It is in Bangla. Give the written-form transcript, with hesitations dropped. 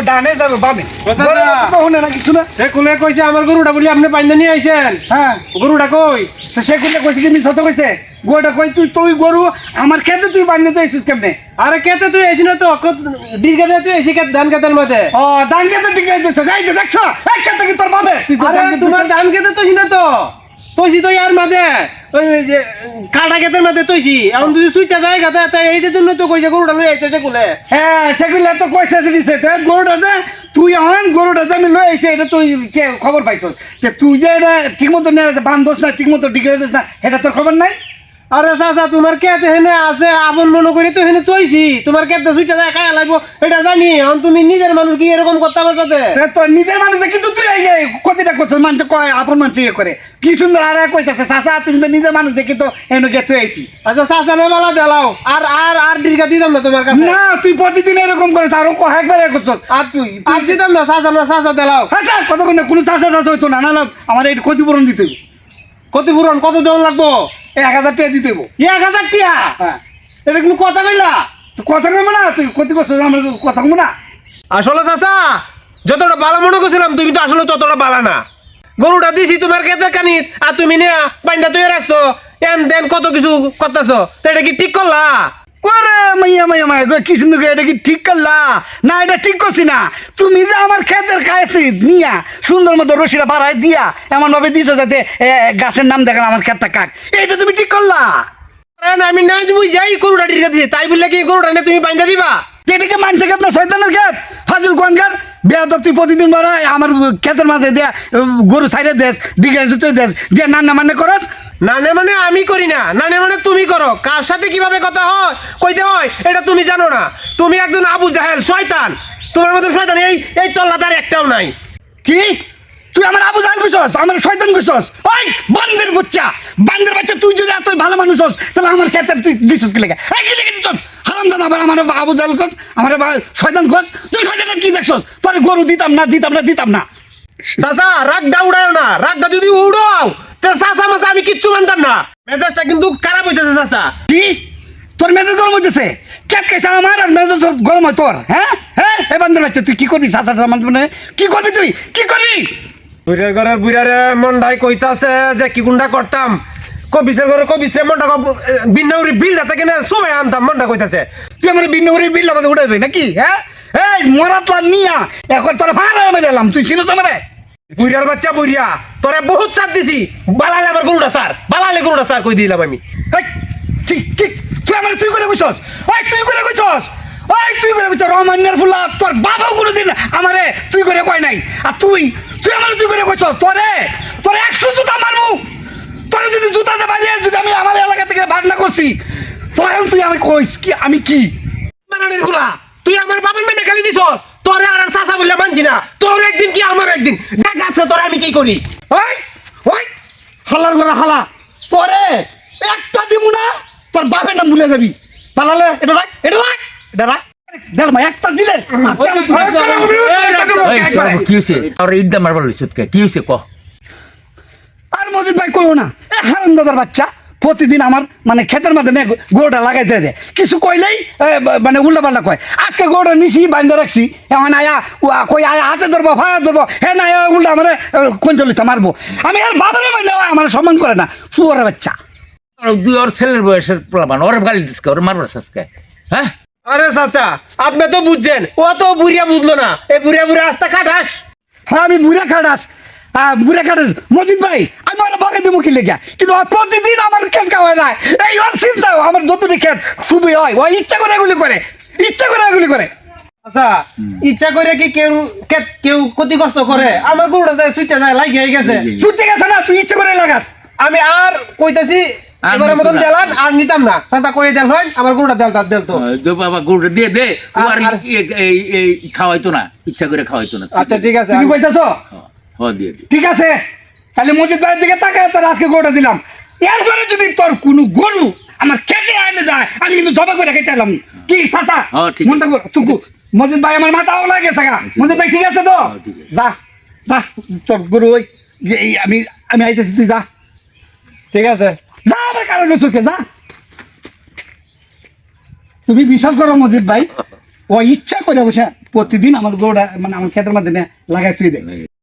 ডানে যাবে বামে না কিছু না সে কোলে কইছে আমার গরুটা বলি আপনি বাইন্দা নিয়ে আইছেন হ্যাঁ গরুটা কই তো সে কোলে কইছে কি মিছতে কইছে গরুটা কই তুই গরু আমার খেতে তুই বান্ধে তো আইছিস কেমনে আরে কেতে তুই আইছিস না তো ডিগা দে তুই আইছিস ধান খেতের মধ্যে ও ধান খেতে ঠিক আছে যাই যে দেখছো এই খেতে কি তোর বামে আরে তোমার ধান খেতে তো না তো তুইছি তো ইয়ার মাঝে ওই যে কাটা খেতের মধ্যে তুইছি এখন তুই সুইটা যায় গাতা তাই এইটার জন্য তো কইছে গরুটা লই আইছে এটা কোলে হ্যাঁ সেগুলো তো কইছে দিছে গরুটা যে তুই এখন গরুটা যে আমি লই আইছে এটা তুই খবর পাইছস যে তুই যে এটা ঠিক মতো বান্ধস না ঠিক মতো ডিগ্রে দিস না এটা তোর খবর নাই আরে চাচা তোমার কেতে হেনে আছে আপন মনে করি তো হেনে তৈছি তোমার কেতে সুইটা যায় খায়া লাগবো এটা জানি এখন তুমি নিজের মানুষ কি এরকম করতে আমার সাথে তোর নিজের মানুষ কিন্তু তুই কতিটা করছিস মানুষ কয় আপন মানুষ ইয়ে করে কি সুন্দর আর কইতাছে চাচা তুমি তো নিজের মানুষ দেখি তো এনে গে তুই আইছি আচ্ছা চাচা না বেলা দেলাও আর আর আর দীর্ঘা দিতাম না তোমার কাছে না তুই প্রতিদিন এরকম করে তারও একবারে করছস আর তুই দিতাম না চাচা দেলাও হ্যাঁ স্যার কতক্ষণ কোনো চাচা চাচা হইতো না না আমার এই ক্ষতিপূরণ দিতে হইব ক্ষতিপূরণ কত দেওয়া লাগবো 1000 টাকা দিতে হইব 1000 টাকা হ্যাঁ এটা কিন্তু কথা কইলা কথা কইব না তুই ক্ষতি করছিস আমার কথা কইব না আসলে চাচা যতটা বালা মনে করছিলাম তুমি তো আসলে ততটা বালা না গরুটা দিছি তোমার খেতে কানিত আর তুমি নিয়া বাইন্দা তুই রাখছো এন দেন কত কিছু করতেছো তো এটা কি ঠিক করলা ওরে মাইয়া কি সুন্দর এটা কি ঠিক করলা না এটা ঠিক করছি না তুমি যে আমার ক্ষেতের কাছে নিয়া সুন্দর মতো রশিটা বাড়াই দিয়া এমন ভাবে দিছো যাতে গাছের নাম দেখান আমার ক্ষেতটা কাক এটা তুমি ঠিক করলা আমি না তুমি যাই গরুটা টিকা দিছি তাই বললে কি গরুটা নিয়ে তুমি বাইন্দা দিবা এটাকে মানছে কি আপনার শয়তানের ক্ষেত ফাজিল কোনকার বেয়াদব তুই প্রতিদিন বাড়াই আমার ক্ষেতের মাঝে দেয়া গরু সাইডে দেশ ডিগ্রে দিতে দেশ দিয়ে নান্না মানে করস নানে মানে আমি করি না নানে মানে তুমি করো কার সাথে কিভাবে কথা হয় কইতে হয় এটা তুমি জানো না তুমি একজন আবু জাহেল শয়তান তোমার মতো শয়তান এই তল্লাদার একটাও নাই কি তুই আমার আবু জাহেল কইছস আমার শয়তান কইছস ওই বান্দের বাচ্চা তুই যদি এত ভালো মানুষ হস তাহলে আমার ক্ষেতের তুই দিছস কি লেগে এই কি লেগে দিছস হারামজাদা আবার আমার আবু জাহেল কস আমার শয়তান কস তুই শয়তানের কি দেখছস তোর গরু দিতাম না চাচা রাগটা উড়াও না রাগটা যদি উড়াও তো চাচা মাসা আমি কিচ্ছু মানতাম না মেজাজটা কিন্তু খারাপ হইতেছে চাচা কি তোর মেজাজ গরম হইতেছে কেট কেসা আমার আর মেজাজ গরম হয় তোর হ্যাঁ এই বান্দের বাচ্চা তুই কি করবি চাচা মানে কি করবি তুই কি করবি বুড়ার ঘরের বুড়ারে মন্ডাই কইতাছে যে কি গুন্ডা করতাম কবিসের ঘরে কবিসের মন্ডা বিন্নাউরি বিলটা থেকে না সবাই আনতাম মন্ডা কইতাছে তুই আমার বিন্নাউরি বিল আমাদের উঠাইবি নাকি হ্যাঁ এই মরাতলা নিয়া এখন তোর ভাড়া আমি এলাম তুই চিনো তো আমারে বুড়ার বাচ্চা বুড়িয়া তোরে বহুত সাথ দিছি বালালে আমার গরুটা স্যার কই দিলাম আমি তুই আমার তুই করে কইছস তুই করে কইছস রহমানের ফুলা তোর বাবাও কোনোদিন আমারে তুই করে কয় নাই আর তুই আমার তুই করে কইছস তোরে 100 জুতা মারবো তোরে যদি জুতাতে বাইরে যদি আমি আমার এলাকা থেকে ভাড়া করছি তোর তুই আমি কইস কি আমি কি মারানের ফুলা তুই আমার বাবার নামে গালি দিছস তোরে আর চাচা বললে মানছি না তোর একদিন কি আমার একদিন দেখ আজকে তোরে আমি কি করি ওই হালার ঘোড়া হালা পরে একটা দিমু না তোর বাপের নাম ভুলে যাবি পালালে এটা রাখ দেখ মা একটা দিলে কি হয়েছে আর ইডা মারবার লইছ কি হয়েছে ক আর মজিদ ভাই কইও না হারামজাদার বাচ্চা প্রতিদিন আমার মানে ক্ষেতের মধ্যে গরুটা লাগাইতে দেয় কিছু কইলেই মানে উল্টা পাল্টা কয় আজকে গরুটা নিছি বান্ধে রাখছি এখন কই হাতে ধরবো ফায়া ধরবো হ্যাঁ না উল্টা আমার কোন চলেছে মারবো আমি আর বাবারে মারলে আমার সম্মান করে না শুয়ারের বাচ্চা তুই ওর ছেলের বয়সের প্লাবান ওর গালি দিস ওর মারবার আজকে হ্যাঁ আরে চাচা আপনি তো বুঝছেন ও তো বুড়িয়া বুঝলো না এই বুড়িয়া আস্তা খাটাস হ্যাঁ আমি বুড়া খাটাস মজিদ ভাই আমি ওরা বাগাই দেবো কি লেগে কিন্তু প্রতিদিন আমার ক্ষেত খাওয়ায় না এই ওর চিন্তা আমার যতটি ক্ষেত শুধুই হয় ও ইচ্ছা করে এগুলি করে আচ্ছা ইচ্ছা করে কি কেউ ক্ষতি কষ্ট করে আমার গরুটা যায় সুইটা যায় লাগিয়ে গেছে ছুটতে গেছে না তুই ইচ্ছা করে লাগাস আমি আর কইতাছি এবারের মতন দেলান আর নিতাম না চাচা কই দেল হয় আমার গরুটা দেল তো বাবা গরুটা দিয়ে দে আর এই খাওয়াইতো না ইচ্ছা করে খাওয়াইতো না আচ্ছা ঠিক আছে তুমি কইতাছো দিয়ে ঠিক আছে তাহলে মজিদ ভাইয়ের দিকে তাকায় তোর আজকে গরুটা দিলাম এরপরে যদি তোর কোনো গরু আমার খেতে আইনে যায় আমি কিন্তু জবা করে খেতে এলাম কি চাচা মন থাকবো তুকু মজিদ ভাই আমার মাথা ওলা গেছে মজিদ ভাই ঠিক আছে তো যা তোর গরু ওই আমি আইতেছি তুই যা ঠিক আছে যা আমার কারণে চোখে যা তুমি বিশ্বাস করো মজিদ ভাই ও ইচ্ছা করে বসে প্রতিদিন আমার গরুটা মানে আমার ক্ষেতের মধ্যে লাগাই তুই দেয়